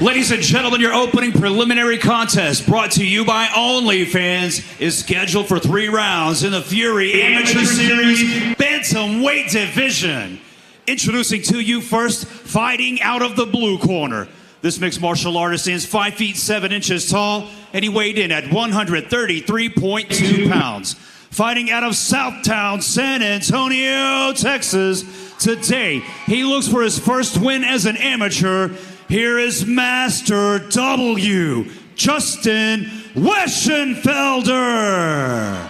Ladies and gentlemen, your opening preliminary contest, brought to you by OnlyFans, is scheduled for 3 rounds in the Fury Amateur Series Bantamweight Division. Introducing to you first, fighting out of the blue corner. This mixed martial artist stands 5 feet 7 inches tall, and he weighed in at 133.2 pounds. Fighting out of Southtown, San Antonio, Texas. Today, he looks for his first win as an amateur. Here is Master W, Justin Weschenfelder.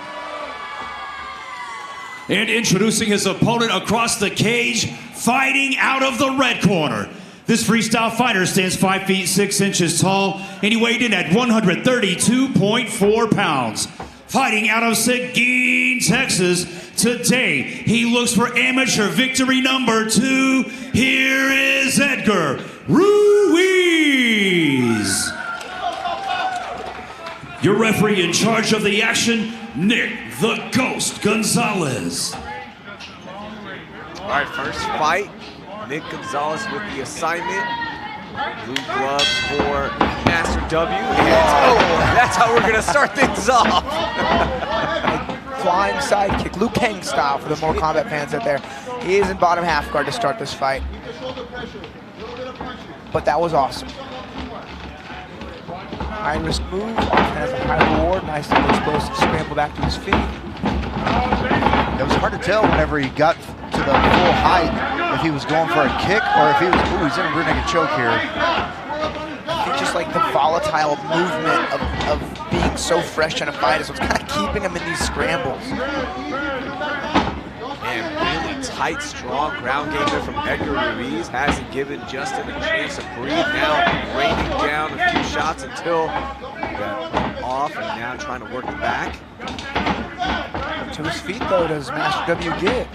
And introducing his opponent across the cage, fighting out of the red corner. This freestyle fighter stands 5 feet 6 inches tall, and he weighed in at 132.4 pounds. Fighting out of Seguin, Texas. Today, he looks for amateur victory number 2. Here is Edgar Ruiz. Your referee in charge of the action, Nick the Ghost Gonzalez. All right, first fight, Nick Gonzalez with the assignment. Blue gloves for Master W. And that's how we're gonna start things off. Flying sidekick, Liu Kang style for the Mortal Kombat fans out there. He is in bottom half guard to start this fight. But that was awesome. High risk move, often has a high reward. Nice little explosive scramble back to his feet. It was hard to tell whenever he got to the full height if he was going for a kick or if he was, ooh, he's in a rear naked choke here. I think just like the volatile movement of being so fresh in a fight is what's kind of keeping him in these scrambles. And really tight, strong ground game there from Edgar Ruiz. Hasn't given Justin a chance to breathe. Now raining down a few shots until got off, and now trying to work it back. To his feet though, does Master W get?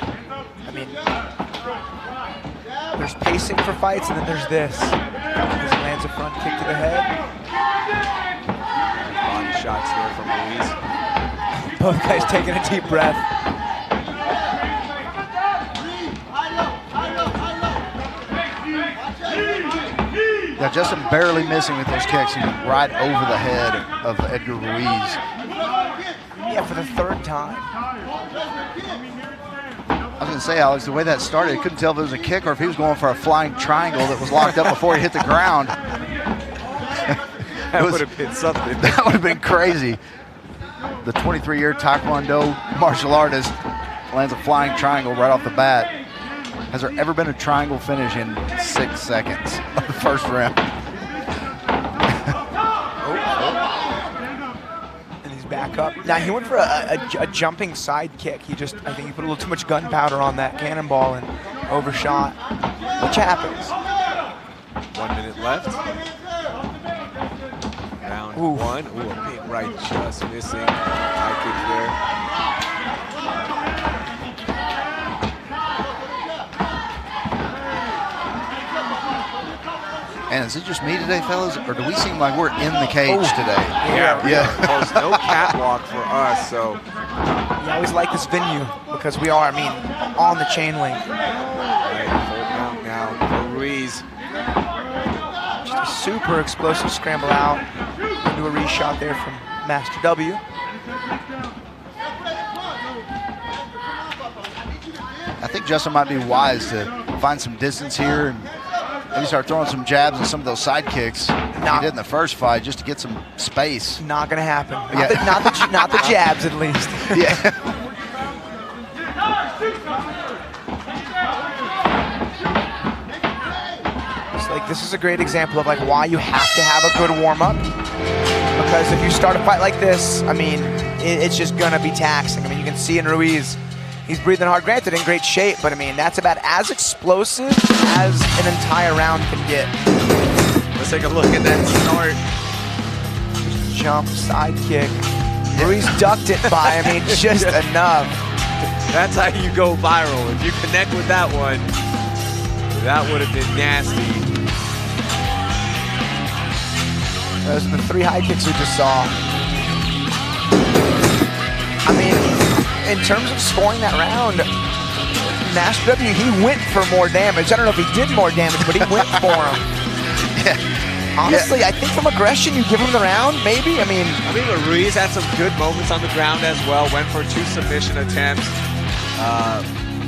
I mean, there's pacing for fights, and then there's this. As he lands a front kick to the head. Body shots there from Ruiz. Both guys taking a deep breath. Yeah, Justin barely missing with those kicks. He went right over the head of Edgar Ruiz. Yeah, for the 3rd time. I was going to say, Alex, the way that started, I couldn't tell if it was a kick or if he was going for a flying triangle that was locked up before he hit the ground. That would have been something. That would have been crazy. The 23-year Taekwondo martial artist lands a flying triangle right off the bat. Has there ever been a triangle finish in 6 seconds of the first round? And he's back up. Now he went for a jumping side kick. I think he put a little too much gunpowder on that cannonball and overshot, which happens. 1 minute left. Round 1. Ooh, a big right just missing. High kick there. And is it just me today, fellas, or do we seem like we're in the cage today? Yeah. There's no catwalk for us, so. We always like this venue because we are, on the chain link. Right, full count now for Ruiz. Just a super explosive scramble out into a reshot there from Master W. I think Justin might be wise to find some distance here and maybe start throwing some jabs and some of those side kicks he did in the first fight just to get some space. Not going to happen. Not the jabs, at least. Yeah. This is a great example of why you have to have a good warm-up, because if you start a fight like this, it's just gonna be taxing. You can see in Ruiz, he's breathing hard. Granted, in great shape, but that's about as explosive as an entire round can get. Let's take a look at that start. Jump, side kick. Ruiz ducked it by, just enough. That's how you go viral. If you connect with that one, that would have been nasty. Those are the 3 high kicks we just saw. In terms of scoring that round, Master W, he went for more damage. I don't know if he did more damage, but he went for him. Yeah. Honestly, I think from aggression, you give him the round, maybe. I mean, but Ruiz had some good moments on the ground as well. Went for 2 submission attempts.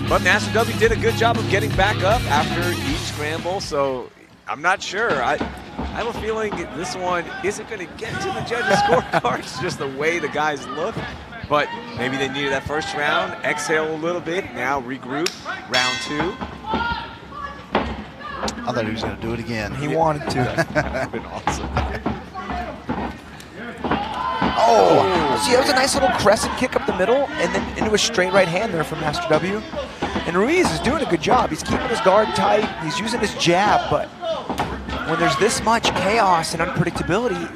But Master W did a good job of getting back up after each scramble. So I'm not sure. I have a feeling this one isn't going to get to the judges' scorecards, just the way the guys look. But maybe they needed that first round, exhale a little bit, now regroup, round 2. I thought he was going to do it again. he wanted to. That would have been awesome. Oh, see, that was a nice little crescent kick up the middle, and then into a straight right hand there from Master W. And Ruiz is doing a good job. He's keeping his guard tight. He's using his jab, but when there's this much chaos and unpredictability,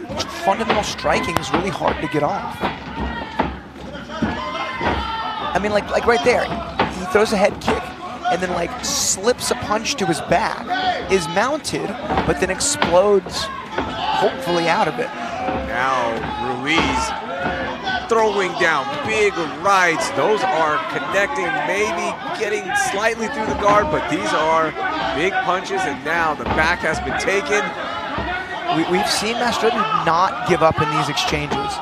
fundamental striking is really hard to get off. I mean, like right there, he throws a head kick and then like slips a punch to his back, is mounted, but then explodes, hopefully out of it. Now Ruiz throwing down big rights. Those are connecting, maybe getting slightly through the guard, but these are big punches, and now the back has been taken. We've seen Master W not give up in these exchanges.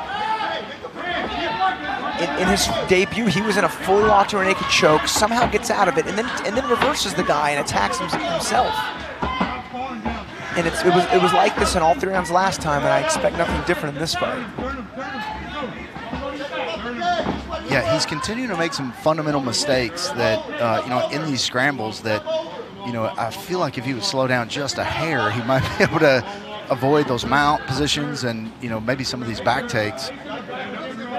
In his debut, he was in a fully locked or naked choke, somehow gets out of it, and then reverses the guy and attacks himself. And it was like this in all 3 rounds last time, and I expect nothing different in this fight. Yeah, he's continuing to make some fundamental mistakes that, in these scrambles that, I feel like if he would slow down just a hair, he might be able to avoid those mount positions and, maybe some of these back takes.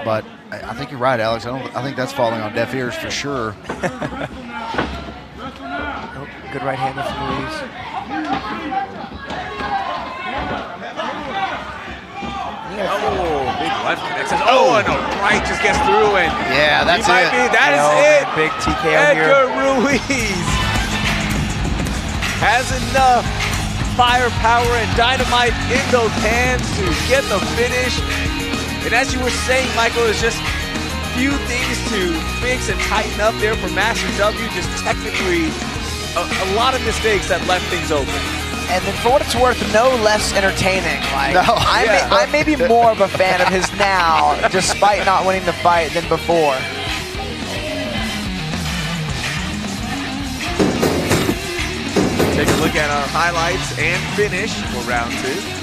But I think you're right, Alex. I think that's falling on deaf ears for sure. Good right hander from Ruiz. Oh, big left connects. Oh, and a right just gets through, and yeah, that's it. That is it. Big TKO Edgar here. Ruiz has enough firepower and dynamite in those hands to get the finish. And as you were saying, Michael, there's just few things to fix and tighten up there for Master W. Just technically, a lot of mistakes that left things open. And then for what it's worth, no less entertaining. Like, no, I may be more of a fan of his now, despite not winning the fight, than before. Take a look at our highlights and finish for round 2.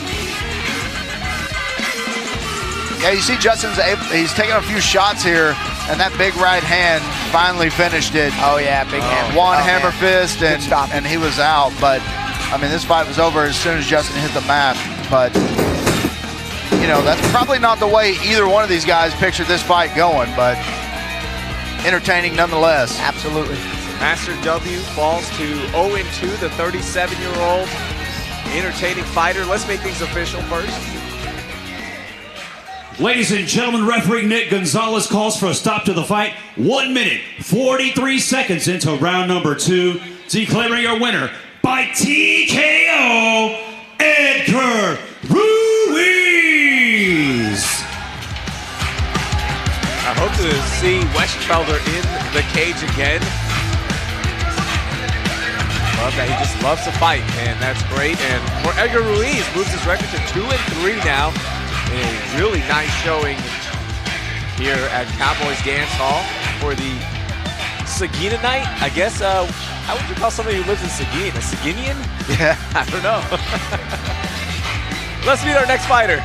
Yeah, you see he's taking a few shots here, and that big right hand finally finished it. Oh yeah, big hand. One hammer fist, stop. and he was out. But I mean, this fight was over as soon as Justin hit the mat. But that's probably not the way either one of these guys pictured this fight going. But entertaining nonetheless. Absolutely. Master W falls to 0-2, the 37-year-old entertaining fighter. Let's make things official first. Ladies and gentlemen, referee Nick Gonzalez calls for a stop to the fight. 1 minute, 43 seconds into round number 2. Declaring your winner by TKO, Edgar Ruiz. I hope to see Weschenfelder in the cage again. Love that he just loves to fight, and that's great. And for Edgar Ruiz, moves his record to 2-3 now. A really nice showing here at Cowboys Dance Hall for the Sagina night. I guess, how would you call somebody who lives in Seguin? A Seguinian? Yeah. I don't know. Let's meet our next fighter.